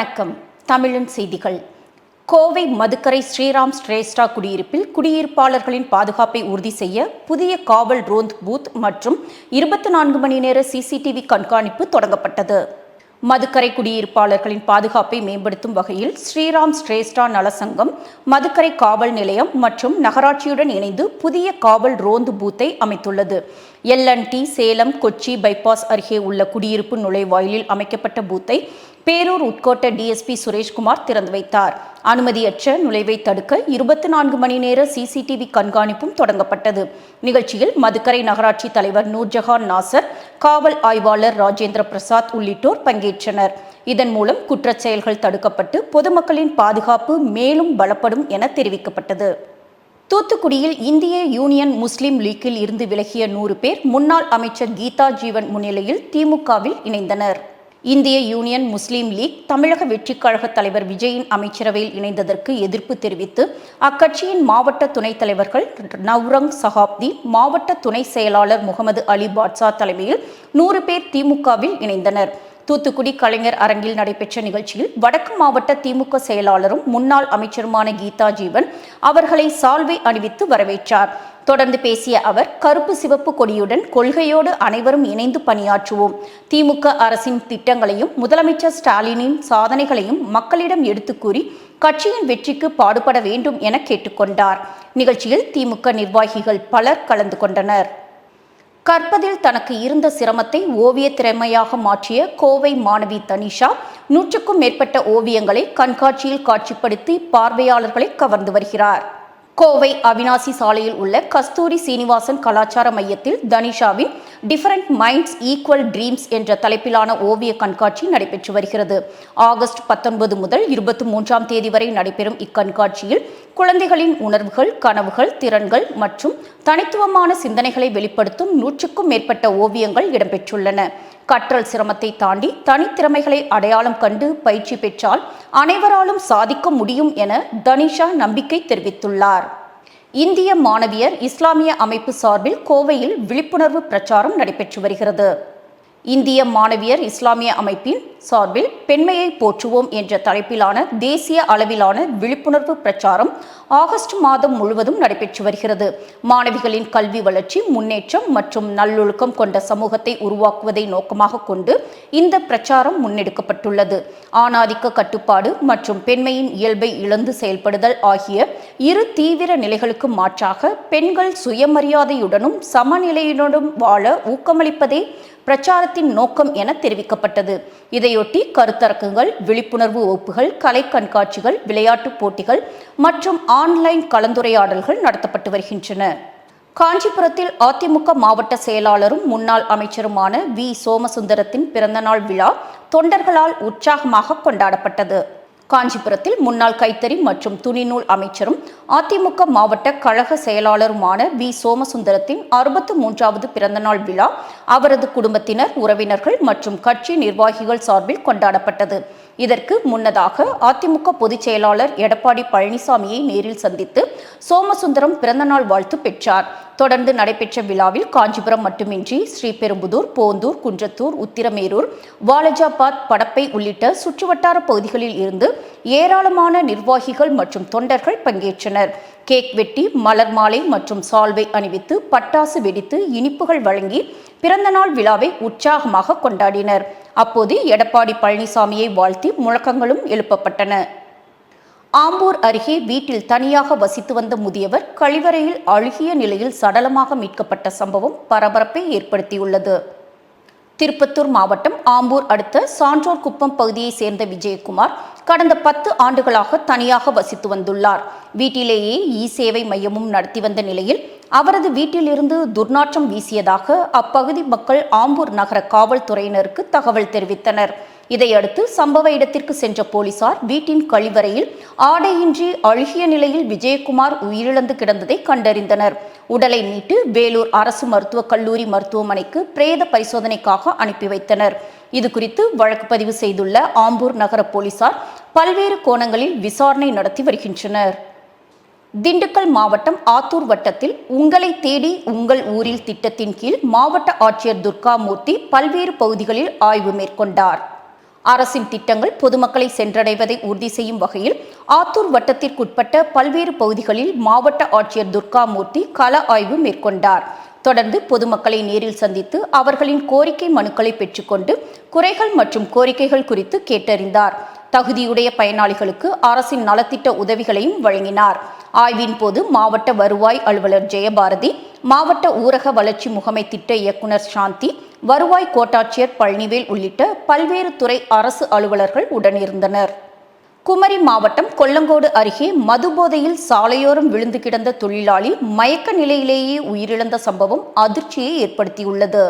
வணக்கம். தமிழின் செய்திகள். கோவை மதுக்கரை ஸ்ரீராம் ஸ்ரேஷ்டா குடியிருப்பில் குடியிருப்பாளர்களின் பாதுகாப்பை உறுதி செய்ய புதிய காவல் ரோந்து பூத் மற்றும் 24 மணி நேர சிசிடிவி கண்காணிப்பு தொடங்கப்பட்டது. மதுக்கரை குடியிருப்பாளர்களின் பாதுகாப்பை மேம்படுத்தும் வகையில் ஸ்ரீராம் ஸ்ரேஷ்டா நலசங்கம், மதுக்கரை காவல் நிலையம் மற்றும் நகராட்சியுடன் இணைந்து புதிய காவல் ரோந்து பூத்தை அமைத்துள்ளது. LNT சேலம் கொச்சி பைபாஸ் அருகே உள்ள குடியிருப்பு நுழைவாயிலில் அமைக்கப்பட்ட பூத்தை பேரூர் உட்கோட்ட DSP சுரேஷ்குமார் திறந்து வைத்தார். அனுமதியற்ற நுழைவை தடுக்க 24 மணி நேர சிசிடிவி கண்காணிப்பும் தொடங்கப்பட்டது. நிகழ்ச்சியில் மதுக்கரை நகராட்சி தலைவர் நூர்ஜஹான் நாசர், காவல் ஆய்வாளர் ராஜேந்திர பிரசாத் உள்ளிட்டோர் பங்கேற்றனர். இதன் மூலம் குற்றச் செயல்கள் தடுக்கப்பட்டு பொதுமக்களின் பாதுகாப்பு மேலும் பலப்படும் என தெரிவிக்கப்பட்டது. தூத்துக்குடியில் இந்திய யூனியன் முஸ்லிம் லீக்கில் இருந்து விலகிய 100 பேர் முன்னாள் அமைச்சர் கீதா ஜீவன் முன்னிலையில் திமுகவில் இணைந்தனர். இந்திய யூனியன் முஸ்லீம் லீக் தமிழக வெற்றிக் கழக தலைவர் விஜயின் அமைச்சரவையில் இணைந்ததற்கு எதிர்ப்பு தெரிவித்து அக்கட்சியின் மாவட்ட துணைத் தலைவர்கள் நவ்ரங் சஹாப்தி, மாவட்ட துணை செயலாளர் முகமது அலி பாட்சா தலைமையில் 100 பேர் திமுகவில் இணைந்தனர். தூத்துக்குடி கலைஞர் அரங்கில் நடைபெற்ற நிகழ்ச்சியில் வடக்கு மாவட்ட திமுக செயலாளரும் முன்னாள் அமைச்சருமான கீதா ஜீவன் அவர்களை சால்வை அணிவித்து வரவேற்றார். தொடர்ந்து பேசிய அவர், கருப்பு சிவப்பு கொடியுடன் கொள்கையோடு அனைவரும் இணைந்து பணியாற்றுவோம். திமுக அரசின் திட்டங்களையும் முதலமைச்சர் ஸ்டாலினின் சாதனைகளையும் மக்களிடம் எடுத்துக் கூறி கட்சியின் வெற்றிக்கு பாடுபட வேண்டும் என கேட்டுக்கொண்டார். நிகழ்ச்சியில் திமுக நிர்வாகிகள் பலர் கலந்து கொண்டனர். கற்பதில் தனக்கு இருந்த சிரமத்தை ஓவிய திறமையாக மாற்றிய கோவை மாணவி தனிஷா 100க்கும் மேற்பட்ட ஓவியங்களை கண்காட்சியில் காட்சிப்படுத்தி பார்வையாளர்களை கவர்ந்து வருகிறார். கோவை அவினாசி சாலையில் உள்ள கஸ்தூரி சீனிவாசன் கலாச்சார மையத்தில் தனிஷாவின் டிஃபரண்ட் மைண்ட்ஸ் ஈக்குவல் ட்ரீம்ஸ் என்ற தலைப்பிலான ஓவிய கண்காட்சி நடைபெற்று வருகிறது. ஆகஸ்ட் 19 முதல் 23ஆம் தேதி வரை நடைபெறும் இக்கண்காட்சியில் குழந்தைகளின் உணர்வுகள், கனவுகள், திறன்கள் மற்றும் தனித்துவமான சிந்தனைகளை வெளிப்படுத்தும் 100க்கும் மேற்பட்ட ஓவியங்கள் இடம்பெற்றுள்ளன. கற்றல் சிரமத்தை தாண்டி தனித்திறமைகளை அடையாளம் கண்டு பயிற்சி பெற்றால் அனைவராலும் சாதிக்க முடியும் என தனிஷா நம்பிக்கை தெரிவித்துள்ளார். இந்திய மாணவியர் இஸ்லாமிய அமைப்பு சார்பில் கோவையில் விழிப்புணர்வு பிரச்சாரம் நடைபெற்று வருகிறது. இந்திய மாணவியர் இஸ்லாமிய அமைப்பின் சார்பில் பெண்மையை போற்றுவோம் என்ற தலைப்பிலான தேசிய அளவிலான விழிப்புணர்வு பிரச்சாரம் ஆகஸ்ட் மாதம் முழுவதும் நடைபெற்று வருகிறது. மாணவிகளின் கல்வி வளர்ச்சி, முன்னேற்றம் மற்றும் நல்லொழுக்கம் கொண்ட சமூகத்தை உருவாக்குவதை நோக்கமாக கொண்டு இந்த பிரச்சாரம் முன்னெடுக்கப்பட்டுள்ளது. ஆணாதிக்க கட்டுப்பாடு மற்றும் பெண்மையின் இயல்பை இழந்து செயல்படுதல் ஆகிய இரு தீவிர நிலைகளுக்கு மாற்றாக பெண்கள் சுயமரியாதையுடனும் சமநிலையுடனும் வாழ ஊக்கமளிப்பதே பிரச்சாரத்தின் நோக்கம் என தெரிவிக்கப்பட்டது. இதையொட்டி கருத்தரங்குகள், விழிப்புணர்வு வகுப்புகள், கலை கண்காட்சிகள், விளையாட்டுப் போட்டிகள் மற்றும் ஆன்லைன் கலந்துரையாடல்கள் நடத்தப்பட்டு வருகின்றன. காஞ்சிபுரத்தில் அதிமுக மாவட்ட செயலாளரும் முன்னாள் அமைச்சருமான வி. சோமசுந்தரத்தின் பிறந்தநாள் விழா தொண்டர்களால் உற்சாகமாக கொண்டாடப்பட்டது. காஞ்சிபுரத்தில் முன்னாள் கைத்தறி மற்றும் துணிநூல் அமைச்சரும் அதிமுக மாவட்ட கழக செயலாளருமான வி. சோமசுந்தரத்தின் 63வது பிறந்தநாள் விழா அவரது குடும்பத்தினர், உறவினர்கள் மற்றும் கட்சி நிர்வாகிகள் சார்பில் கொண்டாடப்பட்டது. இதற்கு முன்னதாக அதிமுக பொதுச் செயலாளர் எடப்பாடி பழனிசாமியை நேரில் சந்தித்து சோமசுந்தரம் பிறந்தநாள் வாழ்த்து பெற்றார். தொடர்ந்து நடைபெற்ற விழாவில் காஞ்சிபுரம் மட்டுமின்றி ஸ்ரீபெரும்புதூர், போந்தூர், குன்றத்தூர், உத்திரமேரூர், வாலஜாபாத், படப்பை உள்ளிட்ட சுற்றுவட்டார பகுதிகளில் இருந்து ஏராளமான நிர்வாகிகள் மற்றும் தொண்டர்கள் பங்கேற்றனர். கேக் வெட்டி, மலர் மாலை மற்றும் சால்வை அணிவித்து, பட்டாசு வெடித்து, இனிப்புகள் வழங்கி பிறந்தநாள் விழாவை உற்சாகமாக கொண்டாடினர். அப்போது எடப்பாடி பழனிசாமியை வாழ்த்தி முழக்கங்களும் எழுப்பப்பட்டன. ஆம்பூர் அருகே வீட்டில் தனியாக வசித்து வந்த முதியவர் கழிவறையில் அழுகிய நிலையில் சடலமாக மீட்கப்பட்ட சம்பவம் பரபரப்பை ஏற்படுத்தியுள்ளது. திருப்பத்தூர் மாவட்டம் ஆம்பூர் அடுத்த சான்றோர் குப்பம் பகுதியை சேர்ந்த விஜயகுமார் கடந்த 10 ஆண்டுகளாக தனியாக வசித்து வந்துள்ளார். வீட்டிலேயே சேவை மையமும் நடத்தி வந்த நிலையில் அவரது வீட்டிலிருந்து துர்நாற்றம் வீசியதாக அப்பகுதி மக்கள் ஆம்பூர் நகர காவல்துறையினருக்கு தகவல் தெரிவித்தனர். இதையடுத்து சம்பவ இடத்திற்கு சென்ற போலீசார் வீட்டின் கழிவறையில் ஆடையின்றி அழுகிய நிலையில் விஜயகுமார் உயிரிழந்து கிடந்ததை கண்டறிந்தனர். உடலை மீட்டு வேலூர் அரசு மருத்துவக் கல்லூரி மருத்துவமனைக்கு பிரேத பரிசோதனைக்காக அனுப்பி வைத்தனர். இதுகுறித்து வழக்கு பதிவு செய்துள்ள ஆம்பூர் நகர போலீசார் பல்வேறு கோணங்களில் விசாரணை நடத்தி வருகின்றனர். திண்டுக்கல் மாவட்டம் ஆத்தூர் வட்டத்தில் உங்களை தேடி உங்கள் ஊரில் திட்டத்தின் கீழ் மாவட்ட ஆட்சியர் துர்காமூர்த்தி பல்வேறு பகுதிகளில் ஆய்வு மேற்கொண்டார். அரசின் திட்டங்கள் பொதுமக்களை சென்றடைவதை உறுதி செய்யும் வகையில் ஆத்தூர் வட்டத்திற்குட்பட்ட பல்வேறு பகுதிகளில் மாவட்ட ஆட்சியர் துர்காமூர்த்தி கள ஆய்வு மேற்கொண்டார். தொடர்ந்து பொதுமக்களை நேரில் சந்தித்து அவர்களின் கோரிக்கை மனுக்களை பெற்றுக்கொண்டு குறைகள் மற்றும் கோரிக்கைகள் குறித்து கேட்டறிந்தார். தகுதியுடைய பயனாளிகளுக்கு அரசின் நலத்திட்ட உதவிகளையும் வழங்கினார். ஆய்வின் போது மாவட்ட வருவாய் அலுவலர் ஜெயபாரதி, மாவட்ட ஊரக வளர்ச்சி முகமை திட்ட இயக்குநர் சாந்தி, வருவாய் கோட்டாட்சியர் பழனிவேல் உள்ளிட்ட பல்வேறு துறை அரசு அலுவலர்கள் உடனிருந்தனர். குமரி மாவட்டம் கொல்லங்கோடு அருகே மதுபோதையில் சாலையோரம் விழுந்து கிடந்த தொழிலாளி மயக்க நிலையிலேயே உயிரிழந்த சம்பவம் அதிர்ச்சியை ஏற்படுத்தியுள்ளது.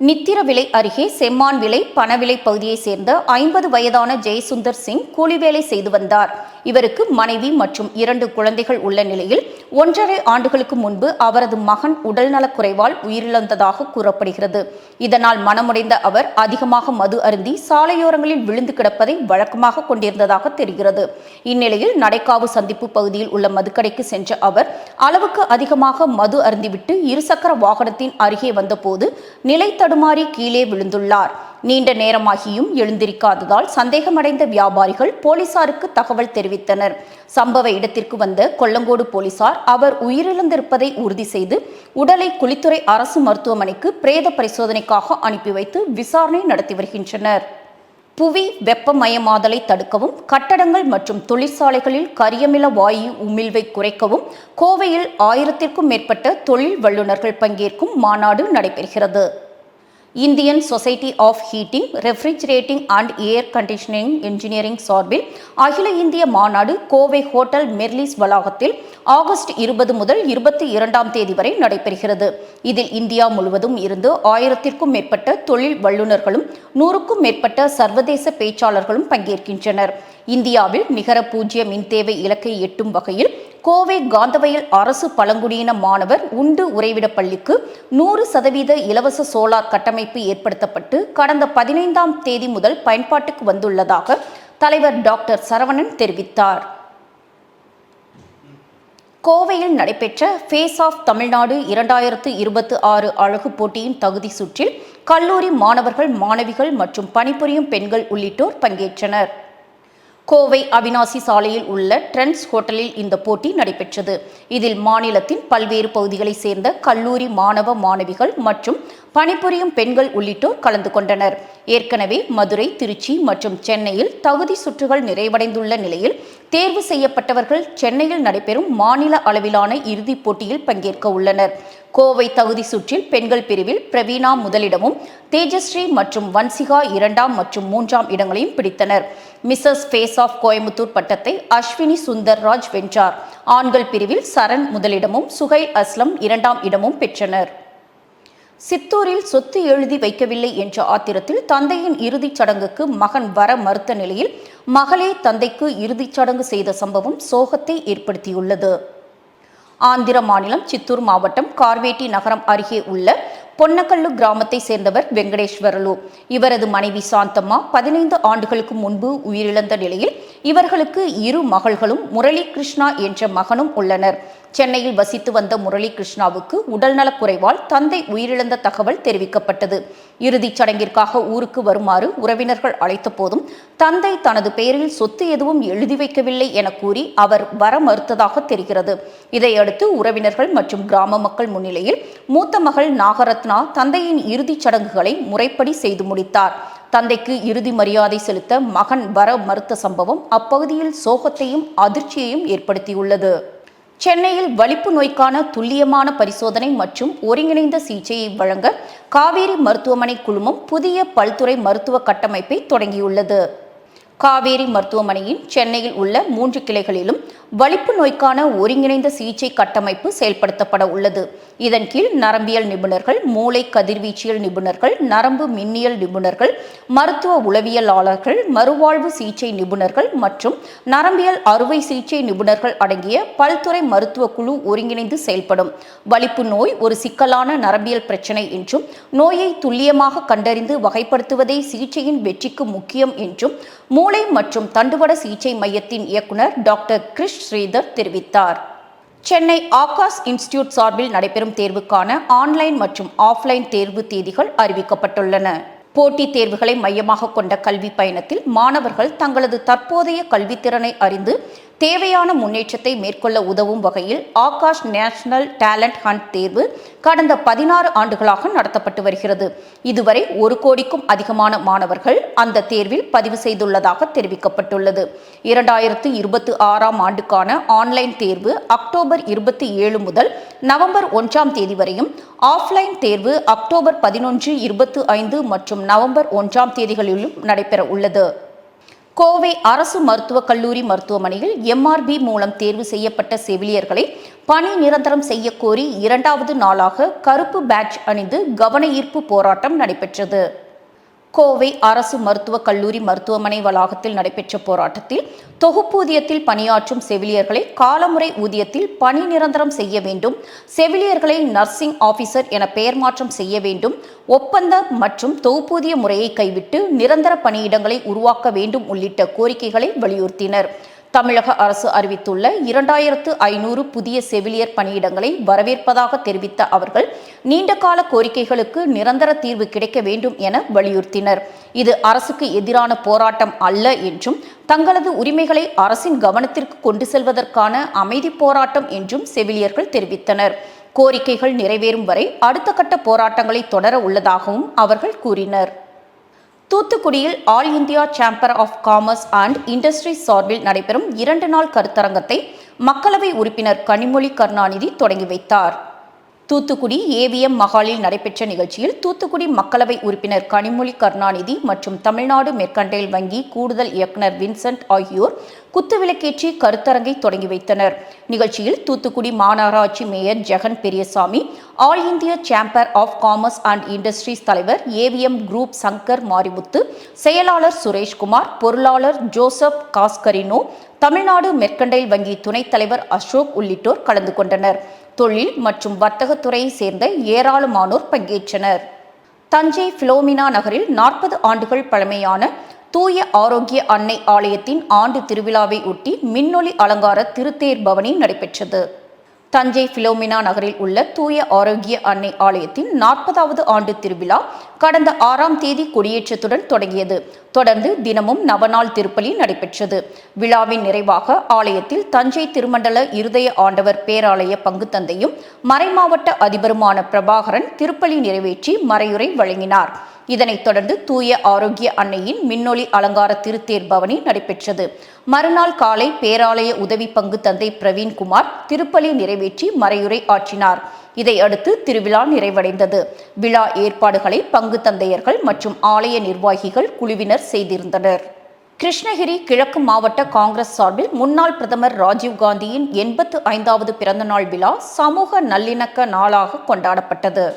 நித்திரவிளை அருகே செம்மான் விலை பணவிலை பகுதியைச் சேர்ந்த 50 வயதான ஜெயசுந்தர் சிங் கூலி வேலை செய்து வந்தார். இவருக்கு மனைவி மற்றும் 2 குழந்தைகள் உள்ள நிலையில் 1.5 ஆண்டுகளுக்கு முன்பு அவரது மகன் உடல்நலக்குறைவால் உயிரிழந்ததாக கூறப்படுகிறது. இதனால் மனமுடைந்த அவர் அதிகமாக மது அருந்தி சாலையோரங்களில் விழுந்து கிடப்பதை வழக்கமாக கொண்டிருந்ததாக தெரிகிறது. இந்நிலையில் நடைக்காவு சந்திப்பு பகுதியில் உள்ள மதுக்கடைக்கு சென்ற அவர் அளவுக்கு அதிகமாக மது அருந்திவிட்டு இருசக்கர வாகனத்தின் அருகே வந்தபோது நிலை தடுமாறி கீழே விழுந்துள்ளார். நீண்ட நேரமாகியும் எழுந்திருக்காததால் சந்தேகமடைந்த வியாபாரிகள் போலீசாருக்கு தகவல் தெரிவித்தனர். சம்பவ இடத்திற்கு வந்த கொல்லங்கோடு போலீசார் அவர் உயிரிழந்திருப்பதை உறுதி செய்து உடலை குளித்துறை அரசு மருத்துவமனைக்கு பிரேத பரிசோதனைக்காக அனுப்பி வைத்து விசாரணை நடத்தி வருகின்றனர். புவி வெப்பமயமாதலை தடுக்கவும் கட்டடங்கள் மற்றும் தொழிற்சாலைகளில் கரியமில வாயு உமிழ்வை குறைக்கவும் கோவையில் 1000க்கும் மேற்பட்ட தொழில் வல்லுநர்கள் பங்கேற்கும் மாநாடு நடைபெறுகிறது. Indian society of heating, refrigerating and air conditioning engineering சார்பில் அகில இந்திய மாநாடு கோவை ஹோட்டல் மெர்லிஸ் வளாகத்தில் ஆகஸ்ட் 20 முதல் 22ஆம் தேதி வரை நடைபெறுகிறது. இதில் இந்தியா முழுவதும் இருந்து 1000க்கும் மேற்பட்ட தொழில் வல்லுநர்களும் 100க்கும் மேற்பட்ட சர்வதேச பேச்சாளர்களும் பங்கேற்கின்றனர். இந்தியாவில் நிகர பூஜ்ய மின் தேவை இலக்கை எட்டும் வகையில் கோவை காந்தவயல் அரசு பழங்குடியின மாணவர் உண்டு உறைவிட பள்ளிக்கு 100% இலவச சோலார் கட்டமைப்பு ஏற்படுத்தப்பட்டு கடந்த 15ஆம் தேதி முதல் பயன்பாட்டுக்கு வந்துள்ளதாக தலைவர் டாக்டர் சரவணன் தெரிவித்தார். கோவையில் நடைபெற்ற ஃபேஸ் ஆஃப் தமிழ்நாடு 2026 அழகு போட்டியின் தகுதி சுற்றில் கல்லூரி மாணவர்கள், மாணவிகள் மற்றும் பணிபுரியும் பெண்கள் உள்ளிட்டோர் பங்கேற்றனர். கோவை அவினாசி சாலையில் உள்ள ட்ரெண்ட்ஸ் ஹோட்டலில் இந்த போட்டி நடைபெற்றது. இதில் மாநிலத்தின் பல்வேறு பகுதிகளைச் சேர்ந்த கல்லூரி மாணவ, மாணவிகள் மற்றும் பணிபுரியும் பெண்கள் உள்ளிட்டோர் கலந்து கொண்டனர். ஏற்கனவே மதுரை, திருச்சி மற்றும் சென்னையில் தகுதி சுற்றுகள் நிறைவடைந்துள்ள நிலையில் தேர்வு செய்யப்பட்டவர்கள் சென்னையில் நடைபெறும் மாநில அளவிலான இறுதிப் போட்டியில் பங்கேற்க உள்ளனர். கோவை தகுதி சுற்றில் பெண்கள் பிரிவில் பிரவீனா முதலிடமும், தேஜஸ்ரீ மற்றும் வன்சிகா 2ஆம் மற்றும் 3ஆம் இடங்களையும் பிடித்தனர். மிஸ்ஸஸ் ஃபேஸ் ஆஃப் கோயம்புத்தூர் பட்டத்தை அஸ்வினி சுந்தர்ராஜ் வென்றார். ஆண்கள் பிரிவில் சரண் முதலிடமும், சுகைல் அஸ்லம் 2ஆம் இடமும் பெற்றனர். சித்தூரில் சொத்து எழுதி வைக்கவில்லை என்ற ஆத்திரத்தில் தந்தையின் இறுதிச் சடங்குக்கு மகன் வர மறுத்த நிலையில் மகளே தந்தைக்கு இறுதிச் சடங்கு செய்த சம்பவம் சோகத்தை ஏற்படுத்தியுள்ளது. ஆந்திர மாநிலம் சித்தூர் மாவட்டம் கார்வேட்டி நகரம் அருகே உள்ள பொன்னக்கல்லு கிராமத்தை சேர்ந்தவர் வெங்கடேஸ்வரலு. இவரது மனைவி சாந்தம்மா 15 ஆண்டுகளுக்கு முன்பு உயிரிழந்த நிலையில் இவர்களுக்கு 2 மகள்களும் முரளி கிருஷ்ணா என்ற மகனும் உள்ளனர். சென்னையில் வசித்து வந்த முரளி கிருஷ்ணாவுக்கு உடல்நலக் குறைவால் தந்தை உயிரிழந்த தகவல் தெரிவிக்கப்பட்டது. இறுதிச் சடங்கிற்காக ஊருக்கு வருமாறு உறவினர்கள் அழைத்த போதும் தந்தை தனது பெயரில் சொத்து எதுவும் எழுதி வைக்கவில்லை என கூறி அவர் வர மறுத்ததாக தெரிகிறது. இதையடுத்து உறவினர்கள் மற்றும் கிராம மக்கள் முன்னிலையில் மூத்த மகள் நாகரத்னா தந்தையின் இறுதிச் சடங்குகளை முறைப்படி செய்து முடித்தார். தந்தைக்கு இறுதி மரியாதை செலுத்த மகன் வர மறுத்த சம்பவம் அப்பகுதியில் சோகத்தையும் அதிர்ச்சியையும் ஏற்படுத்தியுள்ளது. சென்னையில் வலிப்பு நோய்க்கான துல்லியமான பரிசோதனை மற்றும் ஒருங்கிணைந்த சிகிச்சையை வழங்க காவேரி மருத்துவமனை குழுமம் புதிய பல்துறை மருத்துவ கட்டமைப்பை தொடங்கியுள்ளது. காவேரி மருத்துவமனையின் சென்னையில் உள்ள 3 கிளைகளிலும் வலிப்பு நோய்க்கான ஒருங்கிணைந்த சிகிச்சை கட்டமைப்பு செயல்படுத்தப்பட உள்ளது. இதன் கீழ் நரம்பியல் நிபுணர்கள், மூளை கதிர்வீச்சியல் நிபுணர்கள், நரம்பு மின்னியல் நிபுணர்கள், மருத்துவ உளவியலாளர்கள், மறுவாழ்வு சிகிச்சை நிபுணர்கள் மற்றும் நரம்பியல் அறுவை சிகிச்சை நிபுணர்கள் அடங்கிய பல்துறை மருத்துவ குழு ஒருங்கிணைந்து செயல்படும். வலிப்பு நோய் ஒரு சிக்கலான நரம்பியல் பிரச்சினை என்றும் நோயை துல்லியமாக கண்டறிந்து வகைப்படுத்துவதே சிகிச்சையின் வெற்றிக்கு முக்கியம் என்றும் மூளை மற்றும் தண்டுவட சிகிச்சை மையத்தின் இயக்குனர் டாக்டர் கிருஷ் ஸ்ரீதர் தெரிவித்தார். சென்னை ஆகாஷ் இன்ஸ்டிடியூட் சார்பில் நடைபெறும் தேர்வுக்கான ஆன்லைன் மற்றும் ஆஃப்லைன் தேர்வு தேதிகள் அறிவிக்கப்பட்டுள்ளன. போட்டித் தேர்வுகளை மையமாக கொண்ட கல்வி பயணத்தில் மாணவர்கள் தங்களது தற்போதைய கல்வித்திறனை அறிந்து தேவையான முன்னேற்றத்தை மேற்கொள்ள உதவும் வகையில் ஆகாஷ் நேஷனல் டேலண்ட் ஹண்ட் தேர்வு கடந்த 16 ஆண்டுகளாக நடத்தப்பட்டு வருகிறது. இதுவரை 1 கோடிக்கும் அதிகமான மாணவர்கள் அந்த தேர்வில் பதிவு செய்துள்ளதாக தெரிவிக்கப்பட்டுள்ளது. 2026ஆம் ஆண்டுக்கான ஆன்லைன் தேர்வு அக்டோபர் 27 முதல் நவம்பர் 1ஆம் தேதி வரையும், ஆஃப்லைன் தேர்வு அக்டோபர் 11, 25 மற்றும் நவம்பர் 1ஆம் தேதிகளிலும் நடைபெற உள்ளது. கோவை அரசு மருத்துவக் கல்லூரி மருத்துவமனையில் MRB மூலம் தேர்வு செய்யப்பட்ட செவிலியர்களை பணி நிரந்தரம் செய்ய கோரி 2வது நாளாக கருப்பு பேட்ஜ் அணிந்து கவன ஈர்ப்பு போராட்டம் நடைபெற்றது. கோவை அரசு மருத்துவக் கல்லூரி மருத்துவமனை வளாகத்தில் நடைபெற்ற போராட்டத்தில் தொகுப்பூதியத்தில் பணியாற்றும் செவிலியர்களை காலமுறை ஊதியத்தில் பணி நிரந்தரம் செய்ய வேண்டும், செவிலியர்களை நர்சிங் ஆபீசர் என பெயர் மாற்றம் செய்ய வேண்டும், ஒப்பந்த மற்றும் தொகுப்பூதிய முறையை கைவிட்டு நிரந்தர பணியிடங்களை உருவாக்க வேண்டும் உள்ளிட்ட கோரிக்கைகளை வலியுறுத்தினர். தமிழக அரசு அறிவித்துள்ள 2500 புதிய செவிலியர் பணியிடங்களை வரவேற்பதாக தெரிவித்த அவர்கள் நீண்டகால கோரிக்கைகளுக்கு நிரந்தர தீர்வு கிடைக்க வேண்டும் என வலியுறுத்தினர். இது அரசுக்கு எதிரான போராட்டம் அல்ல என்றும் தங்களது உரிமைகளை அரசின் கவனத்திற்கு கொண்டு செல்வதற்கான அமைதி போராட்டம் என்றும் செவிலியர்கள் தெரிவித்தனர். கோரிக்கைகள் நிறைவேறும் வரை அடுத்த கட்ட போராட்டங்களை தொடர உள்ளதாகவும் அவர்கள் கூறினர். தூத்துக்குடியில் all India chamber of commerce and industries சார்பில் நடைபெறும் 2 நாள் கருத்தரங்கத்தை மக்களவை உறுப்பினர் கனிமொழி கருணாநிதி தொடங்கி வைத்தார். தூத்துக்குடி AVM மஹாலில் நடைபெற்ற நிகழ்ச்சியில் தூத்துக்குடி மக்களவை உறுப்பினர் கனிமொழி கருணாநிதி மற்றும் தமிழ்நாடு மெர்கன்டைல் வங்கி கூடுதல் இயக்குனர் வின்சென்ட் ஆகியோர் குத்துவிளக்கேற்றி கருத்தரங்கை தொடங்கி வைத்தனர். நிகழ்ச்சியில் தூத்துக்குடி மாநகராட்சி mayor Jegan Periyasamy, all India chamber of commerce and industries தலைவர் AVM குரூப் சங்கர் மாரிமுத்து, செயலாளர் சுரேஷ்குமார், பொருளாளர் ஜோசப் காஸ்கரினோ, தமிழ்நாடு மெர்கன்டைல் வங்கி துணைத் தலைவர் அசோக் உள்ளிட்டோர் கலந்து கொண்டனர். தொழில் மற்றும் வர்த்தகத்துறையை சேர்ந்த ஏராளமானோர் பங்கேற்றனர். தஞ்சை பிலோமினா நகரில் 40 ஆண்டுகள் பழமையான தூய ஆரோக்கிய அன்னை ஆலயத்தின் ஆண்டு திருவிழாவை ஒட்டி மின்னொளி அலங்கார திருத்தேர் பவனி நடைபெற்றது. தஞ்சை பிலோமினா நகரில் உள்ள தூய ஆரோக்கிய அன்னை ஆலயத்தின் 40வது ஆண்டு திருவிழா கடந்த 6ஆம் தேதி கொடியேற்றத்துடன் தொடங்கியது. தொடர்ந்து தினமும் நவநாள் திருப்பலி நடைபெற்றது. விழாவின் நிறைவாக ஆலயத்தில் தஞ்சை திருமண்டல இருதய ஆண்டவர் பேராலய பங்கு தந்தையும் மறைமாவட்ட அதிபருமான பிரபாகரன் திருப்பலி நிறைவேற்றி மறையுரை வழங்கினார். இதனைத் தொடர்ந்து தூய ஆரோக்கிய அன்னையின் மின்னொளி அலங்கார திருத்தேர் பவனி நடைபெற்றது. மறுநாள் காலை பேராலய உதவி பங்கு தந்தை பிரவீன்குமார் திருப்பலி நிறைவேற்றி மறையுரை ஆற்றினார். இதையடுத்து திருவிழா நிறைவடைந்தது. விழா ஏற்பாடுகளை பங்கு தந்தையர்கள் மற்றும் ஆலய நிர்வாகிகள் குழுவினர் செய்திருந்தனர். கிருஷ்ணகிரி கிழக்கு மாவட்ட காங்கிரஸ் சார்பில் முன்னாள் பிரதமர் ராஜீவ்காந்தியின் 85வது பிறந்தநாள் விழா சமூக நல்லிணக்க நாளாக கொண்டாடப்பட்டது.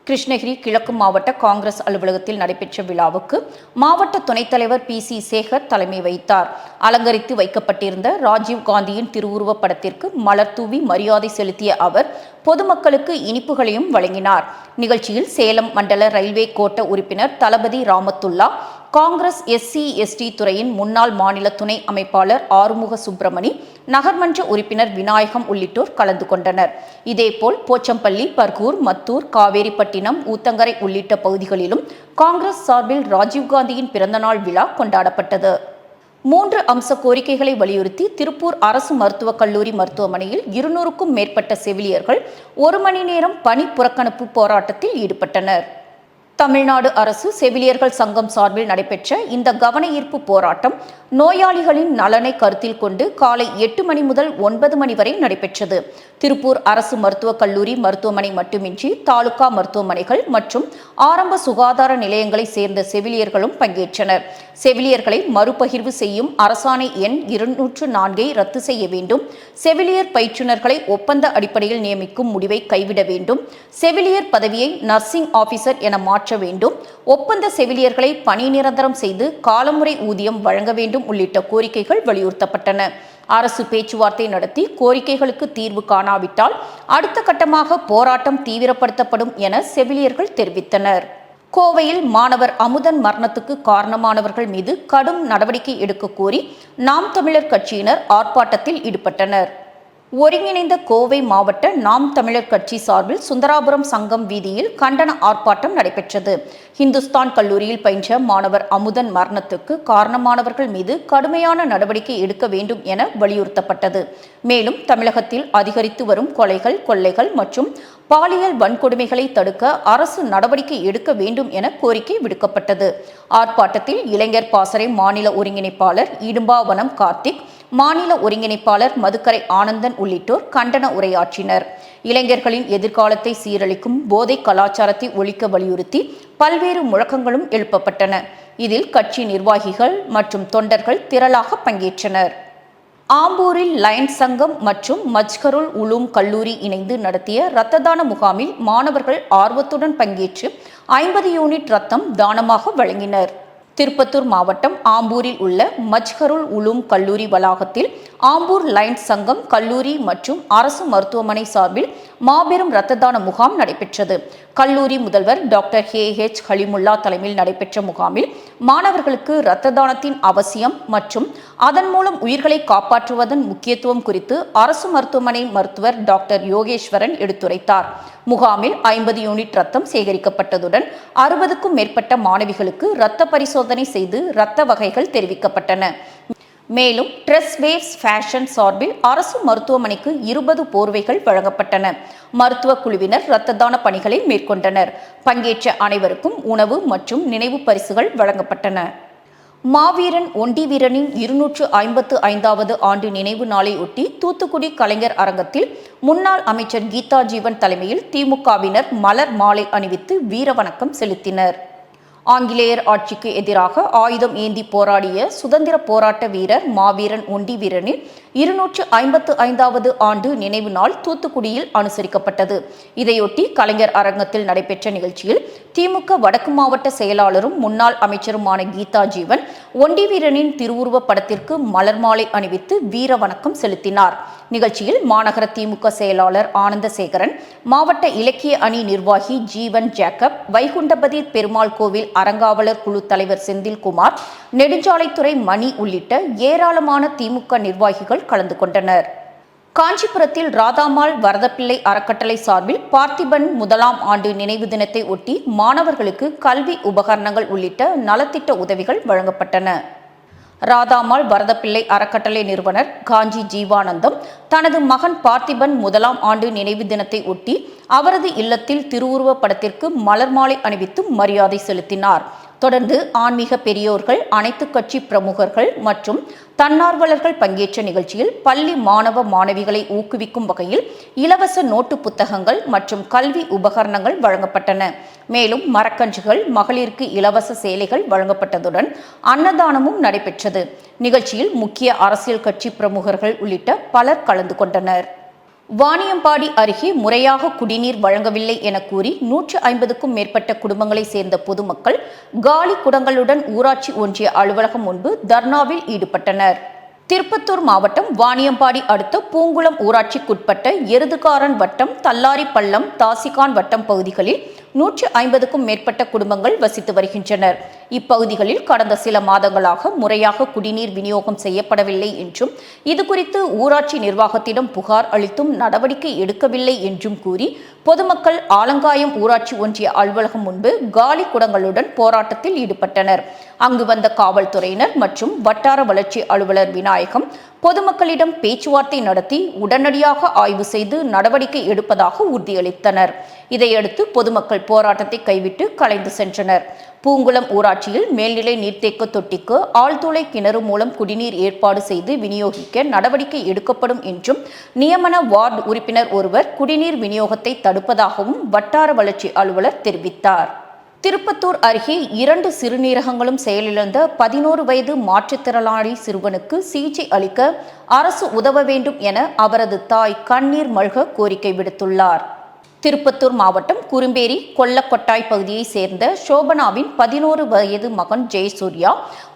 கிருஷ்ணகிரி கிழக்கு மாவட்ட காங்கிரஸ் அலுவலகத்தில் நடைபெற்ற விழாவுக்கு மாவட்ட துணைத் தலைவர் PC சேகர் தலைமை வைத்தார். அலங்கரித்து வைக்கப்பட்டிருந்த ராஜீவ்காந்தியின் திருவுருவப் படத்திற்கு மலர் தூவி மரியாதை செலுத்திய அவர் பொதுமக்களுக்கு இனிப்புகளையும் வழங்கினார். நிகழ்ச்சியில் சேலம் மண்டல ரயில்வே கோட்ட உறுப்பினர் தளபதி ராமத்துல்லா, காங்கிரஸ் SC/ST துறையின் முன்னாள் மாநில துணை அமைப்பாளர் ஆறுமுக சுப்பிரமணி, நகர்மன்ற உறுப்பினர் விநாயகம் உள்ளிட்டோர் கலந்து கொண்டனர். இதேபோல் போச்சம்பள்ளி, பர்கூர், மத்தூர், காவேரிப்பட்டினம், ஊத்தங்கரை உள்ளிட்ட பகுதிகளிலும் காங்கிரஸ் சார்பில் ராஜீவ்காந்தியின் பிறந்தநாள் விழா கொண்டாடப்பட்டது. 3 அம்ச கோரிக்கைகளை வலியுறுத்தி திருப்பூர் அரசு மருத்துவக் கல்லூரி மருத்துவமனையில் 200க்கும் மேற்பட்ட செவிலியர்கள் 1 மணி நேரம் பணி புறக்கணிப்பு போராட்டத்தில் ஈடுபட்டனர். தமிழ்நாடு அரசு செவிலியர்கள் சங்கம் சார்பில் நடைபெற்ற இந்த கவன ஈர்ப்பு போராட்டம் நோயாளிகளின் நலனை கருத்தில் கொண்டு காலை 8 மணி முதல் 9 மணி வரை நடைபெற்றது. திருப்பூர் அரசு மருத்துவக் கல்லூரி மருத்துவமனை மட்டுமின்றி தாலுகா மருத்துவமனைகள் மற்றும் ஆரம்ப சுகாதார நிலையங்களை சேர்ந்த செவிலியர்களும் பங்கேற்றனர். செவிலியர்களை மறுபகிர்வு செய்யும் அரசாணை எண் 204ஐ ரத்து செய்ய வேண்டும், செவிலியர் பயிற்றுனர்களை ஒப்பந்த அடிப்படையில் நியமிக்கும் முடிவை கைவிட வேண்டும், செவிலியர் பதவியை நர்சிங் ஆபீசர் என மாற்ற வேண்டும், ஒப்பந்த செவிலியர்களை பணி நிரந்தரம் செய்து காலமுறை ஊதியம் வழங்க வேண்டும் உள்ளிட்ட கோரிக்கைகள் வலியுறுத்தப்பட்டன. அரசு பேச்சுவார்த்தை நடத்தி கோரிக்கைகளுக்கு தீர்வு காணாவிட்டால் அடுத்த கட்டமாக போராட்டம் தீவிரப்படுத்தப்படும் என செவிலியர்கள் தெரிவித்தனர். கோவையில் மாணவர் அமுதன் மரணத்துக்கு காரணமானவர்கள் மீது கடும் நடவடிக்கை எடுக்க கோரி நாம் தமிழர் கட்சியினர் ஆர்ப்பாட்டத்தில் ஈடுபட்டனர். ஒருங்கிணைந்த கோவை மாவட்ட நாம் தமிழர் கட்சி சார்பில் சுந்தராபுரம் சங்கம் வீதியில் கண்டன ஆர்ப்பாட்டம் நடைபெற்றது. இந்துஸ்தான் கல்லூரியில் பயின்ற மாணவர் அமுதன் மரணத்துக்கு காரணமானவர்கள் மீது கடுமையான நடவடிக்கை எடுக்க வேண்டும் என வலியுறுத்தப்பட்டது. மேலும் தமிழகத்தில் அதிகரித்து வரும் கொலைகள், கொள்ளைகள் மற்றும் பாலியல் வன்கொடுமைகளை தடுக்க அரசு நடவடிக்கை எடுக்க வேண்டும் என கோரிக்கை விடுக்கப்பட்டது. ஆர்ப்பாட்டத்தில் இளைஞர் பாசறை மாநில ஒருங்கிணைப்பாளர் இடும்பாவனம் கார்த்திக், மாநில ஒருங்கிணைப்பாளர் மதுக்கரை ஆனந்தன் உள்ளிட்டோர் கண்டன உரையாற்றினர். இளைஞர்களின் எதிர்காலத்தை சீரழிக்கும் போதை கலாச்சாரத்தை ஒழிக்க வலியுறுத்தி பல்வேறு முழக்கங்களும் எழுப்பப்பட்டன. இதில் கட்சி நிர்வாகிகள் மற்றும் தொண்டர்கள் திரளாக பங்கேற்றனர். ஆம்பூரில் லயன்ஸ் சங்கம் மற்றும் மஜ்ஹருல் உலூம் கல்லூரி இணைந்து நடத்திய இரத்த தான முகாமில் மாணவர்கள் ஆர்வத்துடன் பங்கேற்று 50 யூனிட் ரத்தம் தானமாக வழங்கினர். திருப்பத்தூர் மாவட்டம் ஆம்பூரில் உள்ள மஜ்ஹருல் உலூம் கல்லூரி வளாகத்தில் ஆம்பூர் லயன்ஸ் சங்கம், கல்லூரி மற்றும் அரசு மருத்துவமனை சார்பில் மாபெரும் இரத்த தான முகாம் நடைபெற்றது. கல்லூரி முதல்வர் டாக்டர் H. ஹலிமுல்லா தலைமையில் நடைபெற்ற முகாமில் மாணவர்களுக்கு இரத்த தானத்தின் அவசியம் மற்றும் அதன் மூலம் உயிர்களை காப்பாற்றுவதன் முக்கியத்துவம் குறித்து அரசு மருத்துவமனை மருத்துவர் டாக்டர் யோகேஸ்வரன் எடுத்துரைத்தார். முகாமில் 50 யூனிட் ரத்தம் சேகரிக்கப்பட்டதுடன் 60க்கும் மேற்பட்ட மாணவிகளுக்கு இரத்த பரிசோதனை செய்து இரத்த வகைகள் தெரிவிக்கப்பட்டன. மேலும் ட்ரெஸ் வேவ்ஸ் ஃபேஷன் சார்பில் அரசு மருத்துவமனைக்கு 20 போர்வைகள் வழங்கப்பட்டன. மருத்துவ குழுவினர் இரத்த தான பணிகளை மேற்கொண்டனர். பங்கேற்ற அனைவருக்கும் உணவு மற்றும் நினைவு பரிசுகள் வழங்கப்பட்டன. மாவீரன் ஒண்டி வீரனின் 255வது ஆண்டு நினைவு நாளை ஒட்டி தூத்துக்குடி கலைஞர் அரங்கத்தில் முன்னாள் அமைச்சர் கீதா ஜீவன் தலைமையில் திமுகவினர் மலர் மாலை அணிவித்து வீரவணக்கம் செலுத்தினர். ஆங்கிலேயர் ஆட்சிக்கு எதிராக ஆயுதம் ஏந்தி போராடிய சுதந்திர போராட்ட வீரர் மாவீரன் ஒண்டி வீரனின் 255வது ஆண்டு நினைவு நாள் தூத்துக்குடியில் அனுசரிக்கப்பட்டது. இதையொட்டி கலைஞர் அரங்கத்தில் நடைபெற்ற நிகழ்ச்சியில் திமுக வடக்கு மாவட்ட செயலாளரும் முன்னாள் அமைச்சருமான கீதா ஜீவன் ஒண்டி வீரனின் திருவுருவ படத்திற்கு மலர் மாலை அணிவித்து வீர வணக்கம் செலுத்தினார். நிகழ்ச்சியில் மாநகர திமுக செயலாளர் ஆனந்தசேகரன், மாவட்ட இலக்கிய அணி நிர்வாகி ஜீவன் ஜேக்கப், வைகுண்டபதி பெருமாள் கோவில் அறங்காவலர் குழு தலைவர் செந்தில்குமார், நெடுஞ்சாலைத்துறை மணி உள்ளிட்ட ஏராளமான திமுக நிர்வாகிகள் கலந்து கொண்டனர். காஞ்சிபுரத்தில் ராதாமாள் வரதப்பிள்ளை அறக்கட்டளை சார்பில் பார்த்திபன் 1ஆம் ஆண்டு நினைவு தினத்தை ஒட்டி மாணவர்களுக்கு கல்வி உபகரணங்கள் உள்ளிட்ட நலத்திட்ட உதவிகள் வழங்கப்பட்டன. ராதாமாள் வரதப்பிள்ளை அறக்கட்டளை நிறுவனர் காஞ்சி ஜீவானந்தம் தனது மகன் பார்த்திபன் 1ஆம் ஆண்டு நினைவு தினத்தை ஒட்டி அவரது இல்லத்தில் திருவுருவ படத்திற்கு மலர் மாலை அணிவித்து மரியாதை செலுத்தினார். தொடர்ந்து ஆன்மீக பெரியோர்கள், அனைத்து கட்சி பிரமுகர்கள் மற்றும் தன்னார்வலர்கள் பங்கேற்ற நிகழ்ச்சியில் பள்ளி மாணவ மாணவிகளை ஊக்குவிக்கும் வகையில் இலவச நோட்டு புத்தகங்கள் மற்றும் கல்வி உபகரணங்கள் வழங்கப்பட்டன. மேலும் மரக்கன்றுகள், மகளிருக்கு இலவச சேலைகள் வழங்கப்பட்டதுடன் அன்னதானமும் நடைபெற்றது. நிகழ்ச்சியில் முக்கிய அரசியல் கட்சி பிரமுகர்கள் உள்ளிட்ட பலர் கலந்து கொண்டனர். வாணியம்பாடி அருகே முறையாக குடிநீர் வழங்கவில்லை என கூறி 150க்கும் மேற்பட்ட குடும்பங்களை சேர்ந்த பொதுமக்கள் காலி குடங்களுடன் ஊராட்சி ஒன்றிய அலுவலகம் முன்பு தர்ணாவில் ஈடுபட்டனர். திருப்பத்தூர் மாவட்டம் வாணியம்பாடி அடுத்த பூங்குளம் ஊராட்சிக்குட்பட்ட எருதுகாரன் வட்டம், தல்லாரி பள்ளம், தாசிகான் வட்டம் பகுதிகளில் 150க்கும் மேற்பட்ட குடும்பங்கள் வசித்து வருகின்றனர். இப்பகுதிகளில் கடந்த சில மாதங்களாக முறையாக குடிநீர் விநியோகம் செய்யப்படவில்லை என்றும், இதுகுறித்து ஊராட்சி நிர்வாகத்திடம் புகார் அளித்தும் நடவடிக்கை எடுக்கவில்லை என்றும் கூறி பொதுமக்கள் ஆலங்காயம் ஊராட்சி ஒன்றிய அலுவலகம் முன்பு காலி குடங்களுடன் போராட்டத்தில் ஈடுபட்டனர். அங்கு வந்த காவல்துறையினர் மற்றும் வட்டார வளர்ச்சி அலுவலர் விநாயகம் பொதுமக்களிடம் பேச்சுவார்த்தை நடத்தி உடனடியாக ஆய்வு செய்து நடவடிக்கை எடுப்பதாக உறுதியளித்தனர். இதையடுத்து பொதுமக்கள் போராட்டத்தை கைவிட்டு கலைந்து சென்றனர். பூங்குளம் ஊராட்சியில் மேல்நிலை நீர்த்தேக்க தொட்டிக்கு ஆழ்துளை கிணறு மூலம் குடிநீர் ஏற்பாடு செய்து விநியோகிக்க நடவடிக்கை எடுக்கப்படும் என்றும், நியமன வார்டு உறுப்பினர் ஒருவர் குடிநீர் விநியோகத்தை தடுப்பதாகவும் வட்டார வளர்ச்சி அலுவலர் தெரிவித்தார். திருப்பத்தூர் அருகே 2 சிறுநீரகங்களும் செயலிழந்த 11 வயது மாற்றுத்திறனாளி சிறுவனுக்கு சிகிச்சை அளிக்க அரசு உதவ வேண்டும் என அவரது தாய் கண்ணீர் மல்க கோரிக்கை விடுத்துள்ளார். திருப்பத்தூர் மாவட்டம் குறும்பேரி கொல்லக்கொட்டாய் பகுதியை சேர்ந்த சோபனாவின் 11 வயது மகன் ஜெயசூர்யா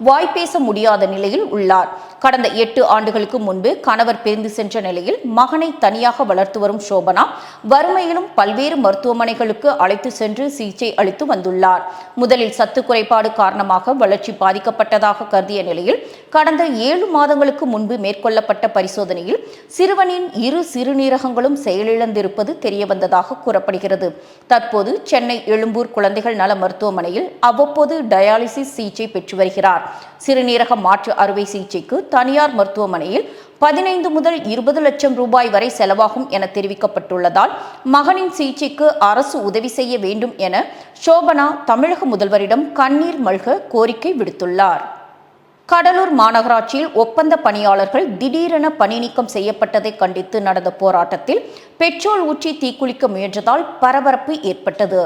வாய்ப்பேச முடியாத நிலையில் உள்ளார். கடந்த 8 ஆண்டுகளுக்கு முன்பு கணவர் பிரிந்து சென்ற நிலையில் மகனை தனியாக வளர்த்து வரும் சோபனா வறுமையிலும் பல்வேறு மருத்துவமனைகளுக்கு அழைத்து சென்று சிகிச்சை அளித்து வந்துள்ளார். முதலில் சத்து குறைபாடு காரணமாக வளர்ச்சி பாதிக்கப்பட்டதாக கருதிய நிலையில் கடந்த 7 மாதங்களுக்கு முன்பு மேற்கொள்ளப்பட்ட பரிசோதனையில் சிறுவனின் 2 சிறுநீரகங்களும் செயலிழந்திருப்பது தெரியவந்ததாக கூறப்படுகிறது. தற்போது சென்னை எழும்பூர் குழந்தைகள் நல மருத்துவமனையில் அவ்வப்போது டயாலிசிஸ் சிகிச்சை பெற்று வருகிறார். சிறுநீரக மாற்று அறுவை சிகிச்சைக்கு தனியார் மருத்துவமனையில் 15 முதல் 20 லட்சம் ரூபாய் வரை செலவாகும் என தெரிவிக்கப்பட்டுள்ளதால் மகனின் சிகிச்சைக்கு அரசு உதவி செய்ய வேண்டும் என சோபனா தமிழக முதல்வரிடம் கண்ணீர் மல்க கோரிக்கை விடுத்துள்ளார். கடலூர் மாநகராட்சியில் ஒப்பந்த பணியாளர்கள் திடீரென பணி நீக்கம் செய்யப்பட்டதை கண்டித்து நடந்த போராட்டத்தில் பெட்ரோல் ஊற்றி தீக்குளிக்க முயன்றதால் பரபரப்பு ஏற்பட்டது.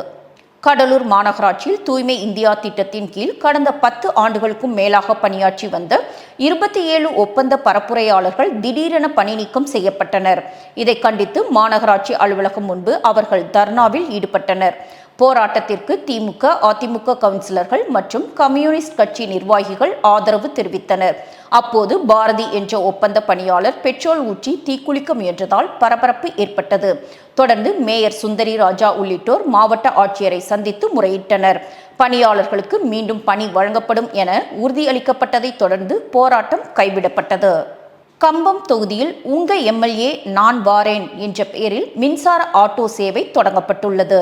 கடலூர் மாநகராட்சியில் தூய்மை இந்தியா திட்டத்தின் கீழ் கடந்த 10 ஆண்டுகளுக்கும் மேலாக பணியாற்றி வந்த 27 ஒப்பந்த பரப்புரையாளர்கள் திடீரென பணி நீக்கம் செய்யப்பட்டனர். இதை கண்டித்து மாநகராட்சி அலுவலகம் முன்பு அவர்கள் தர்ணாவில் ஈடுபட்டனர். போராட்டத்திற்கு திமுக, அதிமுக கவுன்சிலர்கள் மற்றும் கம்யூனிஸ்ட் கட்சி நிர்வாகிகள் ஆதரவு தெரிவித்தனர். அப்போது பாரதி என்ற ஒப்பந்த பணியாளர் பெட்ரோல் ஊற்றி தீக்குளிக்க முயன்றதால் பரபரப்பு ஏற்பட்டது. தொடர்ந்து மேயர் சுந்தரி ராஜா உள்ளிட்டோர் மாவட்ட ஆட்சியரை சந்தித்து முறையிட்டனர். பணியாளர்களுக்கு மீண்டும் பணி வழங்கப்படும் என உறுதியளிக்கப்பட்டதை தொடர்ந்து போராட்டம் கைவிடப்பட்டது. கம்பம் தொகுதியில் உங்க எம்எல்ஏ நான் வாரேன் என்ற பெயரில் மின்சார ஆட்டோ சேவை தொடங்கப்பட்டுள்ளது.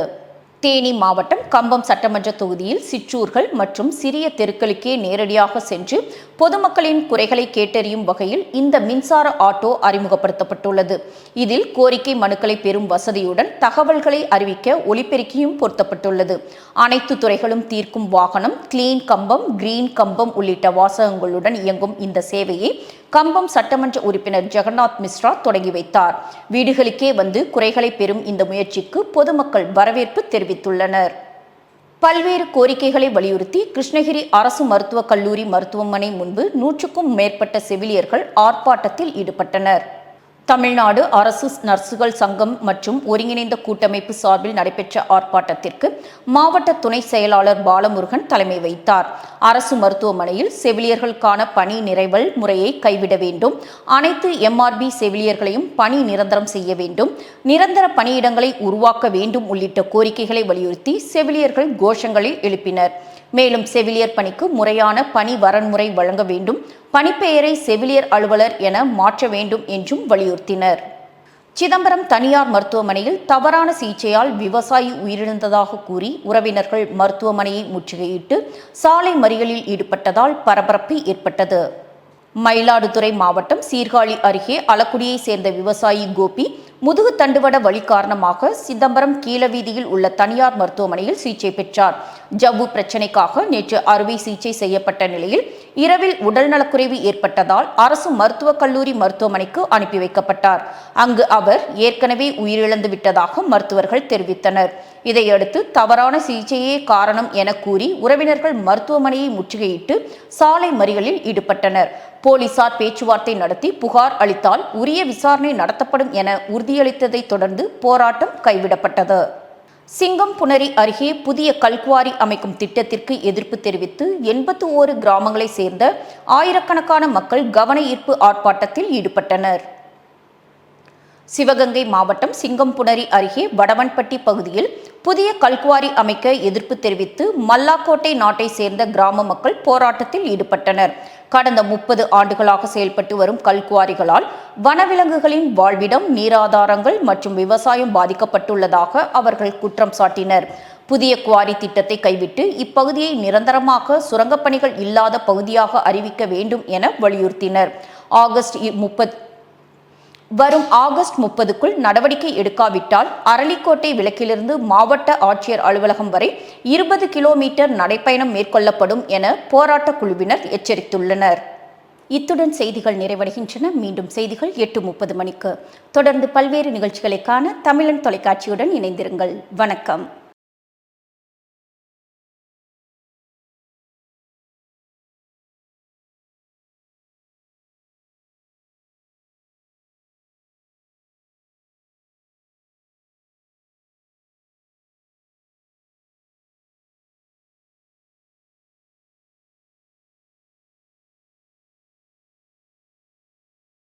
தேனி மாவட்டம் கம்பம் சட்டமன்ற தொகுதியில் சிற்றூர்கள் மற்றும் சிறிய தெருக்களுக்கே நேரடியாக சென்று பொதுமக்களின் குறைகளை கேட்டறியும் வகையில் இந்த மின்சார ஆட்டோ அறிமுகப்படுத்தப்பட்டுள்ளது. இதில் கோரிக்கை மனுக்களை பெறும் வசதியுடன் தகவல்களை அறிவிக்க ஒலிபெருக்கியும் பொருத்தப்பட்டுள்ளது. அனைத்து துறைகளும் தீர்க்கும் வாகனம், கிளீன் கம்பம், கிரீன் கம்பம் உள்ளிட்ட வாசகங்களுடன் இயங்கும் இந்த சேவையை கம்பம் சட்டமன்ற உறுப்பினர் ஜெகநாத் மிஸ்ரா தொடங்கி வைத்தார். வீடுகளுக்கே வந்து குறைகளை பெறும் இந்த முயற்சிக்கு பொதுமக்கள் வரவேற்பு தெரிவித்துள்ளனர். பல்வேறு கோரிக்கைகளை வலியுறுத்தி கிருஷ்ணகிரி அரசு மருத்துவக் கல்லூரி மருத்துவமனை முன்பு 100க்கும் மேற்பட்ட செவிலியர்கள் ஆர்ப்பாட்டத்தில் ஈடுபட்டனர். தமிழ்நாடு அரசு நர்சுகள் சங்கம் மற்றும் ஒருங்கிணைந்த கூட்டமைப்பு சார்பில் நடைபெற்ற ஆர்ப்பாட்டத்திற்கு மாவட்ட துணை செயலாளர் பாலமுருகன் தலைமை வைத்தார். அரசு மருத்துவமனையில் செவிலியர்களுக்கான பணி நிறைவல் முறையை கைவிட வேண்டும், அனைத்து எம்ஆர்பி செவிலியர்களையும் பணி நிரந்தரம் செய்ய வேண்டும், நிரந்தர பணியிடங்களை உருவாக்க வேண்டும் உள்ளிட்ட கோரிக்கைகளை வலியுறுத்தி செவிலியர்கள் கோஷங்களை எழுப்பினர். மேலும் செவிலியர் பணிக்கு முறையான பணி வரன்முறை வழங்க வேண்டும், பணிப்பெயரை செவிலியர் அலுவலர் என மாற்ற வேண்டும் என்றும் வலியுறுத்தினர். சிதம்பரம் தனியார் மருத்துவமனையில் தவறான சிகிச்சையால் விவசாயி உயிரிழந்ததாக கூறி உறவினர்கள் மருத்துவமனையை முற்றுகையிட்டு சாலை மறியலில் ஈடுபட்டதால் பரபரப்பு ஏற்பட்டது. மயிலாடுதுறை மாவட்டம் சீர்காழி அருகே அலக்குடியை சேர்ந்த விவசாயி கோபி முதுகு தண்டுவட வலி காரணமாக சிதம்பரம் கீழவீதியில் உள்ள தனியார் மருத்துவமனையில் சிகிச்சை பெற்றார். ஜவ்வு பிரச்சினைக்காக நேற்று அறுவை சிகிச்சை செய்யப்பட்ட நிலையில் இரவில் உடல்நலக்குறைவு ஏற்பட்டதால் அரசு மருத்துவக் கல்லூரி மருத்துவமனைக்கு அனுப்பி வைக்கப்பட்டார். அங்கு அவர் ஏற்கனவே உயிரிழந்து விட்டதாக மருத்துவர்கள் தெரிவித்தனர். இதையடுத்து தவறான சிகிச்சையே காரணம் என கூறி உறவினர்கள் மருத்துவமனையை முற்றுகையிட்டு சாலை மறியலில் ஈடுபட்டனர். போலீசார் பேச்சுவார்த்தை நடத்தி புகார் அளித்தால் உரிய விசாரணை நடத்தப்படும் என உறுதியளித்ததை தொடர்ந்து போராட்டம் கைவிடப்பட்டது. சிங்கம்புணரி அருகே புதிய கல்குவாரி அமைக்கும் திட்டத்திற்கு எதிர்ப்பு தெரிவித்து 81 கிராமங்களை சேர்ந்த ஆயிரக்கணக்கான மக்கள் கவன ஈர்ப்பு ஆர்ப்பாட்டத்தில் ஈடுபட்டனர். சிவகங்கை மாவட்டம் சிங்கம்புணரி அருகே வடவன்பட்டி பகுதியில் புதிய கல்குவாரி அமைக்க எதிர்ப்பு தெரிவித்து மல்லாக்கோட்டை நாட்டை சேர்ந்த கிராம மக்கள் போராட்டத்தில் ஈடுபட்டனர். கடந்த 30 ஆண்டுகளாக செயல்பட்டு வரும் கல்குவாரிகளால் வனவிலங்குகளின் வாழ்விடம், நீராதாரங்கள் மற்றும் விவசாயம் பாதிக்கப்பட்டுள்ளதாக அவர்கள் குற்றம் சாட்டினர். புதிய குவாரி திட்டத்தை கைவிட்டு இப்பகுதியை நிரந்தரமாக சுரங்கப்பணிகள் இல்லாத பகுதியாக அறிவிக்க வேண்டும் என வலியுறுத்தினர். வரும் ஆகஸ்ட் 30க்குள் நடவடிக்கை எடுக்காவிட்டால் அரளிக்கோட்டை விலக்கிலிருந்து மாவட்ட ஆட்சியர் அலுவலகம் வரை 20 கிலோமீட்டர் நடைப்பயணம் மேற்கொள்ளப்படும் என போராட்டக் குழுவினர் எச்சரித்துள்ளனர். இத்துடன் செய்திகள் நிறைவடைகின்றன. மீண்டும் செய்திகள் 8:30 மணிக்கு. தொடர்ந்து பல்வேறு நிகழ்ச்சிகளை காண தமிழன் தொலைக்காட்சியுடன் இணைந்திருங்கள். வணக்கம்.